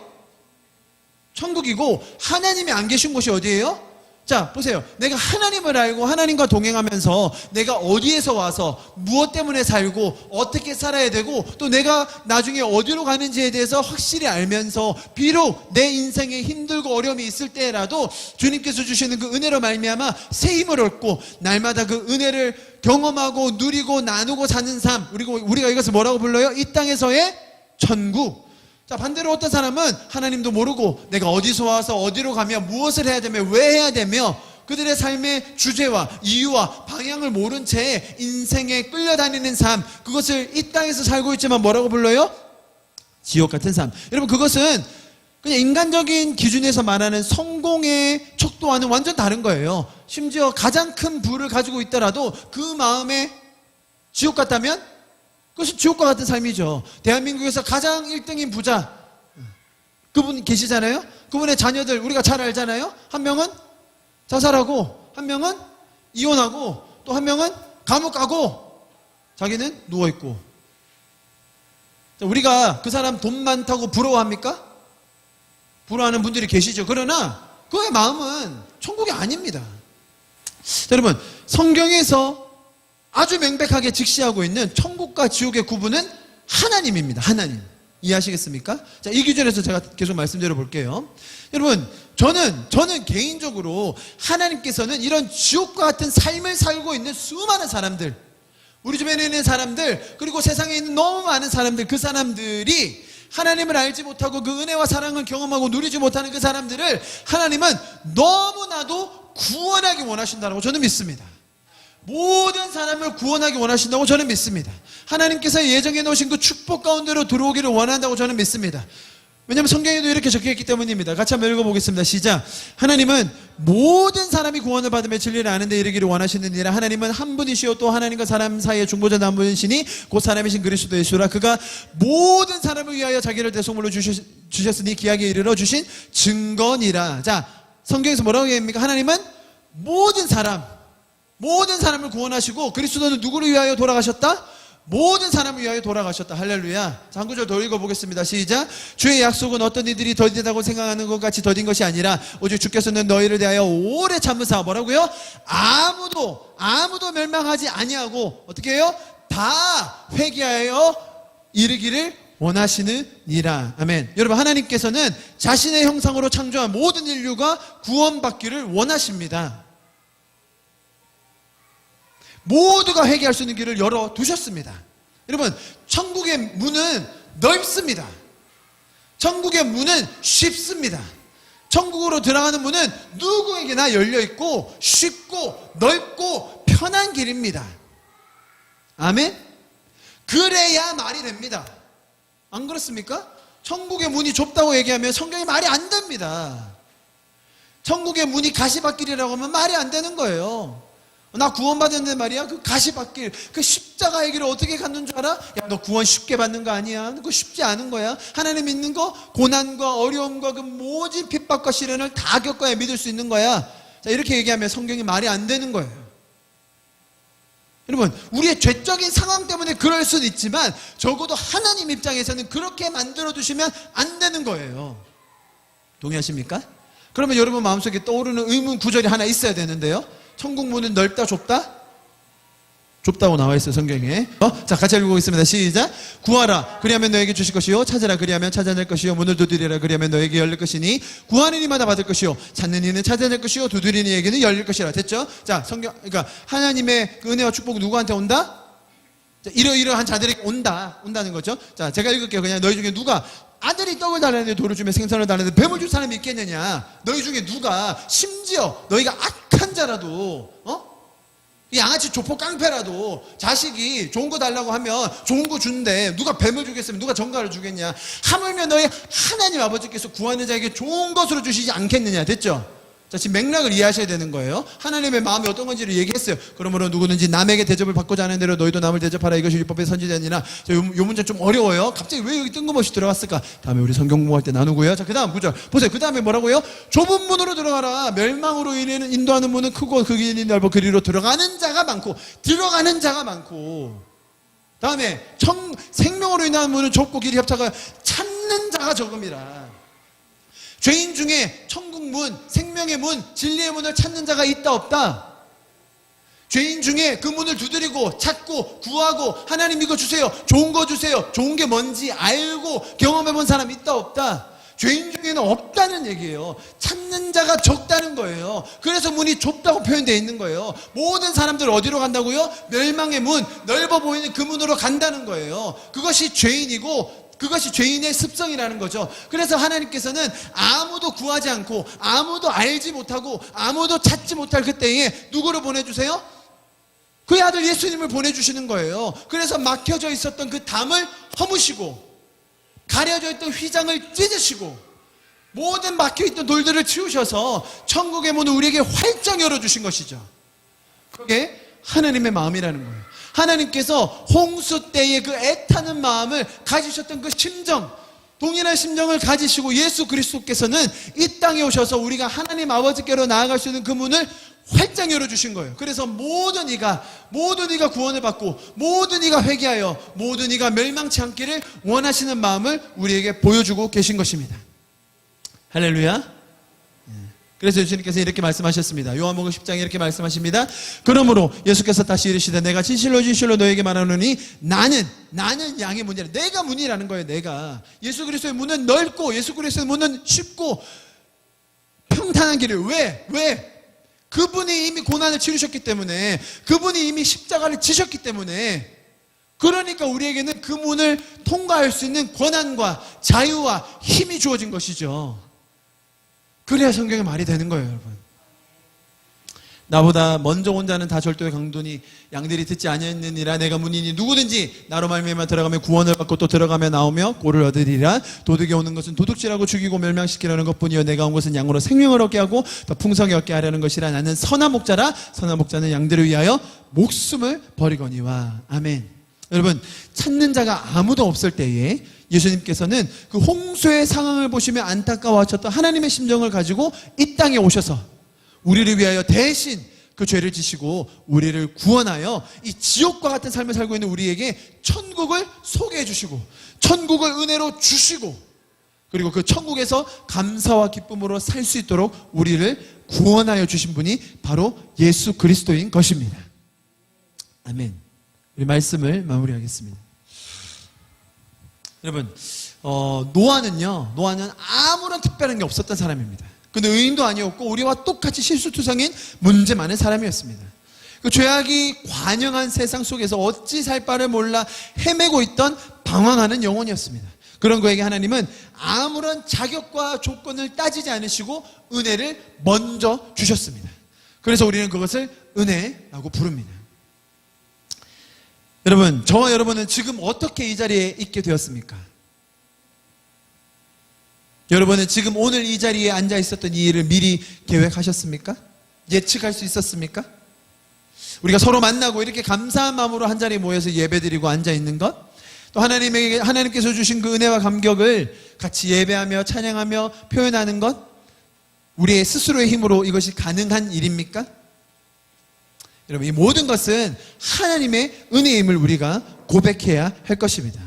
A: 천국이고, 하나님이 안 계신 곳이 어디예요? 자, 보세요. 내가 하나님을 알고 하나님과 동행하면서 내가 어디에서 와서 무엇 때문에 살고 어떻게 살아야 되고 또 내가 나중에 어디로 가는지에 대해서 확실히 알면서 비록 내 인생에 힘들고 어려움이 있을 때라도 주님께서 주시는 그 은혜로 말미암아 새 힘을 얻고 날마다 그 은혜를 경험하고 누리고 나누고 사는 삶, 그리고 우리가 이것을 뭐라고 불러요? 이 땅에서의 천국. 자, 반대로 어떤 사람은 하나님도 모르고 내가 어디서 와서 어디로 가며 무엇을 해야 되며 왜 해야 되며 그들의 삶의 주제와 이유와 방향을 모른 채 인생에 끌려다니는 삶, 그것을 이 땅에서 살고 있지만 뭐라고 불러요? 지옥 같은 삶. 여러분, 그것은 그냥 인간적인 기준에서 말하는 성공의 척도와는 완전 다른 거예요. 심지어 가장 큰 부를 가지고 있더라도 그 마음에 지옥 같다면 그것이 지옥과 같은 삶이죠. 대한민국에서 가장 1등인 부자, 그분 계시잖아요. 그분의 자녀들 우리가 잘 알잖아요. 한 명은 자살하고, 한 명은 이혼하고, 또 한 명은 감옥 가고, 자기는 누워있고. 우리가 그 사람 돈 많다고 부러워합니까? 부러워하는 분들이 계시죠. 그러나 그의 마음은 천국이 아닙니다. 여러분, 성경에서 아주 명백하게 직시하고 있는 천국과 지옥의 구분은 하나님입니다. 하나님. 이해하시겠습니까? 자, 이 기준에서 제가 계속 말씀드려 볼게요. 여러분, 저는 개인적으로 하나님께서는 이런 지옥과 같은 삶을 살고 있는 수많은 사람들, 우리 주변에 있는 사람들, 그리고 세상에 있는 너무 많은 사람들, 그 사람들이 하나님을 알지 못하고 그 은혜와 사랑을 경험하고 누리지 못하는 그 사람들을 하나님은 너무나도 구원하기 원하신다고 저는 믿습니다. 모든 사람을 구원하기 원하신다고 저는 믿습니다. 하나님께서 예정해 놓으신 그 축복 가운데로 들어오기를 원한다고 저는 믿습니다. 왜냐하면 성경에도 이렇게 적혀있기 때문입니다. 같이 한번 읽어보겠습니다. 시작. 하나님은 모든 사람이 구원을 받으며 진리를 아는 데 이르기를 원하시느니라. 하나님은 한 분이시요 또 하나님과 사람 사이의 중보자 한 분이시니 곧 사람이신 그리스도 예수라. 그가 모든 사람을 위하여 자기를 대속물로 주셨으니 기약에 이르러 주신 증거니라. 자, 성경에서 뭐라고 얘기합니까? 하나님은 모든 사람을 구원하시고 그리스도는 누구를 위하여 돌아가셨다? 모든 사람을 위하여 돌아가셨다. 할렐루야. 자, 한 구절 더 읽어보겠습니다. 시작. 주의 약속은 어떤 이들이 더디다고 생각하는 것 같이 더딘 것이 아니라 오직 주께서는 너희를 대하여 오래 참으사 뭐라고요? 아무도 멸망하지 아니하고 어떻게 해요? 다 회개하여 이르기를 원하시느니라. 아멘. 여러분, 하나님께서는 자신의 형상으로 창조한 모든 인류가 구원받기를 원하십니다. 모두가 회개할 수 있는 길을 열어두셨습니다. 여러분, 천국의 문은 넓습니다. 천국의 문은 쉽습니다. 천국으로 들어가는 문은 누구에게나 열려있고 쉽고 넓고 편한 길입니다. 아멘? 그래야 말이 됩니다. 안 그렇습니까? 천국의 문이 좁다고 얘기하면 성경이 말이 안 됩니다. 천국의 문이 가시밭길이라고 하면 말이 안 되는 거예요. 나 구원받았는데 말이야, 그 가시밭길, 그 십자가의 길을 어떻게 갔는 줄 알아? 야, 너 구원 쉽게 받는 거 아니야? 그거 쉽지 않은 거야. 하나님 믿는 거 고난과 어려움과 그 모진 핍박과 시련을 다 겪어야 믿을 수 있는 거야. 자, 이렇게 얘기하면 성경이 말이 안 되는 거예요. 여러분, 우리의 죄적인 상황 때문에 그럴 수는 있지만 적어도 하나님 입장에서는 그렇게 만들어 두시면 안 되는 거예요. 동의하십니까? 그러면 여러분 마음속에 떠오르는 의문 구절이 하나 있어야 되는데요. 천국 문은 넓다 좁다? 좁다고 나와 있어요, 성경에. 자, 같이 읽어보겠습니다. 시작. 구하라 그리하면 너에게 주실 것이요 찾으라 그리하면 찾아낼 것이요 문을 두드리라 그리하면 너에게 열릴 것이니 구하는 이마다 받을 것이요 찾는 이는 찾아낼 것이요 두드리는 이에게는 열릴 것이라. 됐죠? 자, 성경, 그러니까 하나님의 그 은혜와 축복이 누구한테 온다? 자, 이러이러한 자들에게 온다는 거죠. 자, 제가 읽을게요. 그냥 너희 중에 누가 아들이 떡을 달라는데 돌을 주며 생선을 달라는데 뱀을 줄 사람이 있겠느냐? 너희 중에 누가 심지어 너희가 악한 자라도 이 양아치 조폭 깡패라도 자식이 좋은 거 달라고 하면 좋은 거 주는데 누가 뱀을 주겠으면 누가 정갈을 주겠냐? 하물며 너희 하나님 아버지께서 구하는 자에게 좋은 것으로 주시지 않겠느냐? 됐죠? 자, 지금 맥락을 이해하셔야 되는 거예요. 하나님의 마음이 어떤 건지를 얘기했어요. 그러므로 누구든지 남에게 대접을 받고자 하는 대로 너희도 남을 대접하라. 이것이 율법의 선지자니라. 자, 요 문제 좀 어려워요. 갑자기 왜 여기 뜬금없이 들어갔을까? 다음에 우리 성경 공부할 때 나누고요. 자, 그 다음 구절 보세요. 그 다음에 뭐라고요? 좁은 문으로 들어가라. 멸망으로 인도하는 문은 크고 그 길이 넓어 그리로 들어가는 자가 많고 다음에 생명으로 인하는 문은 좁고 길이 협착하여 찾는 자가 적음이라. 죄인 중에 천국 문, 생명의 문, 진리의 문을 찾는 자가 있다 없다? 죄인 중에 그 문을 두드리고 찾고 구하고 하나님 이거 주세요, 좋은 거 주세요, 좋은 게 뭔지 알고 경험해 본 사람 있다 없다? 죄인 중에는 없다는 얘기예요. 찾는 자가 적다는 거예요. 그래서 문이 좁다고 표현되어 있는 거예요. 모든 사람들 어디로 간다고요? 멸망의 문, 넓어 보이는 그 문으로 간다는 거예요. 그것이 죄인이고 그것이 죄인의 습성이라는 거죠. 그래서 하나님께서는 아무도 구하지 않고 아무도 알지 못하고 아무도 찾지 못할 그때에 누구를 보내주세요? 그의 아들 예수님을 보내주시는 거예요. 그래서 막혀져 있었던 그 담을 허무시고 가려져 있던 휘장을 찢으시고 모든 막혀있던 돌들을 치우셔서 천국의 문을 우리에게 활짝 열어주신 것이죠. 그게 하나님의 마음이라는 거예요. 하나님께서 홍수 때의 그 애타는 마음을 가지셨던 그 심정, 동일한 심정을 가지시고 예수 그리스도께서는 이 땅에 오셔서 우리가 하나님 아버지께로 나아갈 수 있는 그 문을 활짝 열어주신 거예요. 그래서 모든 이가 구원을 받고 모든 이가 회개하여 모든 이가 멸망치 않기를 원하시는 마음을 우리에게 보여주고 계신 것입니다. 할렐루야. 그래서 예수님께서 이렇게 말씀하셨습니다. 요한복음 10장에 이렇게 말씀하십니다. 그러므로 예수께서 다시 이르시되 내가 진실로 진실로 너에게 말하노니 나는 양의 문이라. 내가 문이라는 거예요. 내가. 예수 그리스도의 문은 넓고 예수 그리스도의 문은 쉽고 평탄한 길을. 왜? 그분이 이미 고난을 치르셨기 때문에, 그분이 이미 십자가를 지셨기 때문에, 그러니까 우리에게는 그 문을 통과할 수 있는 권한과 자유와 힘이 주어진 것이죠. 그래야 성경의 말이 되는 거예요, 여러분. 나보다 먼저 온 자는 다 절도의 강도니 양들이 듣지 아니하느니라. 내가 문이니 누구든지 나로 말미암아 들어가며 구원을 받고 또 들어가며 나오며 꼴을 얻으리라. 도둑이 오는 것은 도둑질하고 죽이고 멸망시키려는 것뿐이요 내가 온 것은 양으로 생명을 얻게 하고 더 풍성히 얻게 하려는 것이라. 나는 선한 목자라. 선한 목자는 양들을 위하여 목숨을 버리거니와. 아멘. 여러분, 찾는 자가 아무도 없을 때에 예수님께서는 그 홍수의 상황을 보시며 안타까워하셨던 하나님의 심정을 가지고 이 땅에 오셔서 우리를 위하여 대신 그 죄를 지시고 우리를 구원하여 이 지옥과 같은 삶을 살고 있는 우리에게 천국을 소개해 주시고 천국을 은혜로 주시고 그리고 그 천국에서 감사와 기쁨으로 살 수 있도록 우리를 구원하여 주신 분이 바로 예수 그리스도인 것입니다. 아멘. 우리 말씀을 마무리하겠습니다. 여러분, 노아는 아무런 특별한 게 없었던 사람입니다. 근데 의인도 아니었고 우리와 똑같이 실수투성인 문제 많은 사람이었습니다. 그 죄악이 관영한 세상 속에서 어찌 살 바를 몰라 헤매고 있던 방황하는 영혼이었습니다. 그런 그에게 하나님은 아무런 자격과 조건을 따지지 않으시고 은혜를 먼저 주셨습니다. 그래서 우리는 그것을 은혜라고 부릅니다. 여러분, 저와 여러분은 지금 어떻게 이 자리에 있게 되었습니까? 여러분은 지금 오늘 이 자리에 앉아 있었던 이 일을 미리 계획하셨습니까? 예측할 수 있었습니까? 우리가 서로 만나고 이렇게 감사한 마음으로 한 자리에 모여서 예배드리고 앉아 있는 것, 또 하나님께서 주신 그 은혜와 감격을 같이 예배하며 찬양하며 표현하는 것, 우리의 스스로의 힘으로 이것이 가능한 일입니까? 여러분, 이 모든 것은 하나님의 은혜임을 우리가 고백해야 할 것입니다.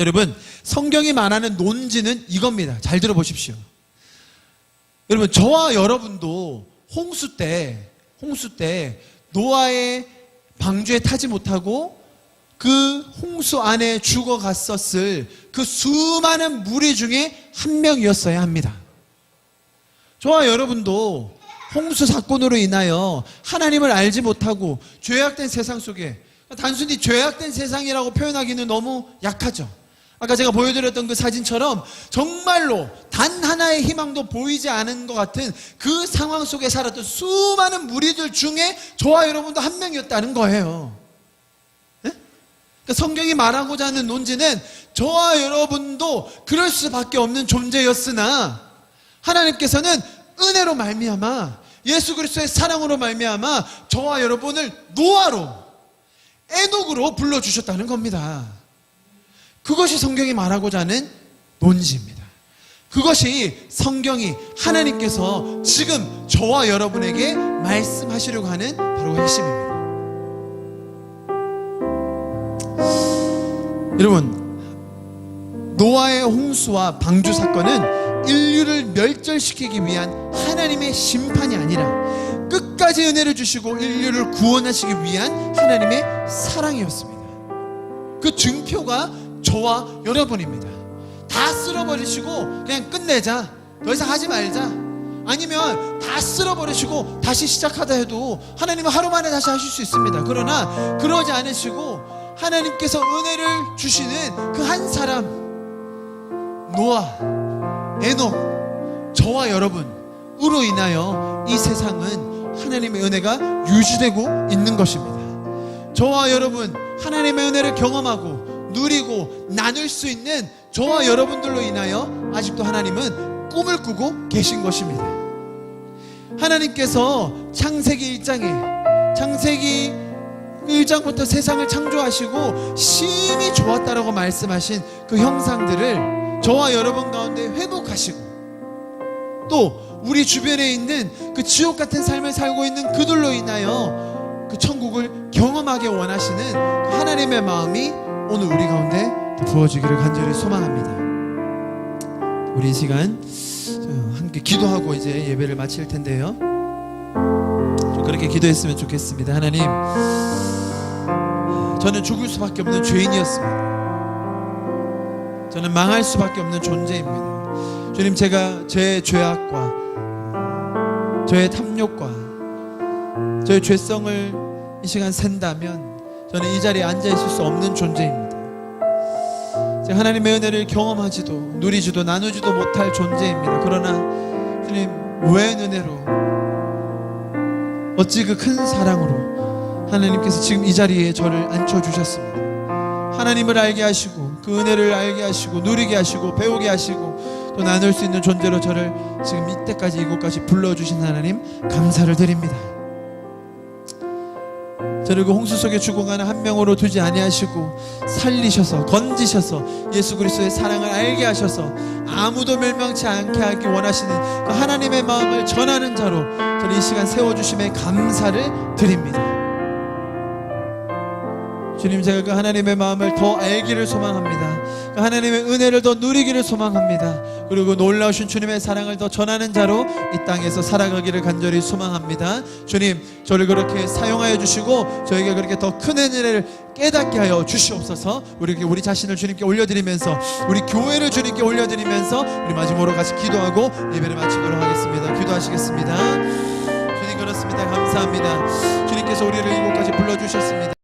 A: 여러분, 성경이 말하는 논지는 이겁니다. 잘 들어보십시오. 여러분, 저와 여러분도 홍수 때 노아의 방주에 타지 못하고 그 홍수 안에 죽어갔었을 그 수많은 무리 중에 한 명이었어야 합니다. 저와 여러분도 홍수 사건으로 인하여 하나님을 알지 못하고 죄악된 세상 속에, 단순히 죄악된 세상이라고 표현하기는 너무 약하죠. 아까 제가 보여드렸던 그 사진처럼 정말로 단 하나의 희망도 보이지 않은 것 같은 그 상황 속에 살았던 수많은 무리들 중에 저와 여러분도 한 명이었다는 거예요. 네? 그러니까 성경이 말하고자 하는 논지는 저와 여러분도 그럴 수밖에 없는 존재였으나 하나님께서는 은혜로 말미암아 예수 그리스도의 사랑으로 말미암아 저와 여러분을 노아로, 에녹으로 불러주셨다는 겁니다. 그것이 성경이 말하고자 하는 논지입니다. 그것이 성경이 하나님께서 지금 저와 여러분에게 말씀하시려고 하는 바로 핵심입니다. 여러분, 노아의 홍수와 방주 사건은 인류를 멸절시키기 위한 하나님의 심판이 아니라 끝까지 은혜를 주시고 인류를 구원하시기 위한 하나님의 사랑이었습니다. 그 증표가 저와 여러분입니다. 다 쓸어버리시고 그냥 끝내자, 더 이상 하지 말자, 아니면 다 쓸어버리시고 다시 시작하다 해도 하나님은 하루 만에 다시 하실 수 있습니다. 그러나 그러지 않으시고 하나님께서 은혜를 주시는 그 한 사람, 노아, 에녹, 저와 여러분으로 인하여 이 세상은 하나님의 은혜가 유지되고 있는 것입니다. 저와 여러분, 하나님의 은혜를 경험하고 누리고 나눌 수 있는 저와 여러분들로 인하여 아직도 하나님은 꿈을 꾸고 계신 것입니다. 하나님께서 창세기 1장부터 세상을 창조하시고 심히 좋았다라고 말씀하신 그 형상들을 저와 여러분 가운데 회복하시고, 또 우리 주변에 있는 그 지옥 같은 삶을 살고 있는 그들로 인하여 그 천국을 경험하게 원하시는 그 하나님의 마음이 오늘 우리 가운데 부어지기를 간절히 소망합니다. 우리 이 시간 함께 기도하고 이제 예배를 마칠 텐데요. 좀 그렇게 기도했으면 좋겠습니다. 하나님, 저는 죽을 수밖에 없는 죄인이었습니다. 저는 망할 수밖에 없는 존재입니다. 주님, 제가 제 죄악과 저의 탐욕과 저의 죄성을 이 시간 센다면 저는 이 자리에 앉아 있을 수 없는 존재입니다. 제가 하나님의 은혜를 경험하지도 누리지도 나누지도 못할 존재입니다. 그러나 주님, 왜 은혜로, 어찌 그 큰 사랑으로 하나님께서 지금 이 자리에 저를 앉혀주셨습니다. 하나님을 알게 하시고 그 은혜를 알게 하시고 누리게 하시고 배우게 하시고 또 나눌 수 있는 존재로 저를 지금 이때까지 이곳까지 불러주신 하나님, 감사를 드립니다. 저를 그 홍수 속에 죽어가는 한 명으로 두지 아니하시고 살리셔서 건지셔서 예수 그리스도의 사랑을 알게 하셔서 아무도 멸망치 않게 하기 원하시는 그 하나님의 마음을 전하는 자로 저를 이 시간 세워주심에 감사를 드립니다. 주님, 제가 그 하나님의 마음을 더 알기를 소망합니다. 그 하나님의 은혜를 더 누리기를 소망합니다. 그리고 놀라우신 주님의 사랑을 더 전하는 자로 이 땅에서 살아가기를 간절히 소망합니다. 주님, 저를 그렇게 사용하여 주시고 저에게 그렇게 더 큰 은혜를 깨닫게 하여 주시옵소서. 우리 자신을 주님께 올려드리면서 우리 교회를 주님께 올려드리면서 우리 마지막으로 같이 기도하고 예배를 마치도록 하겠습니다. 기도하시겠습니다. 주님, 그렇습니다. 감사합니다. 주님께서 우리를 이곳까지 불러주셨습니다.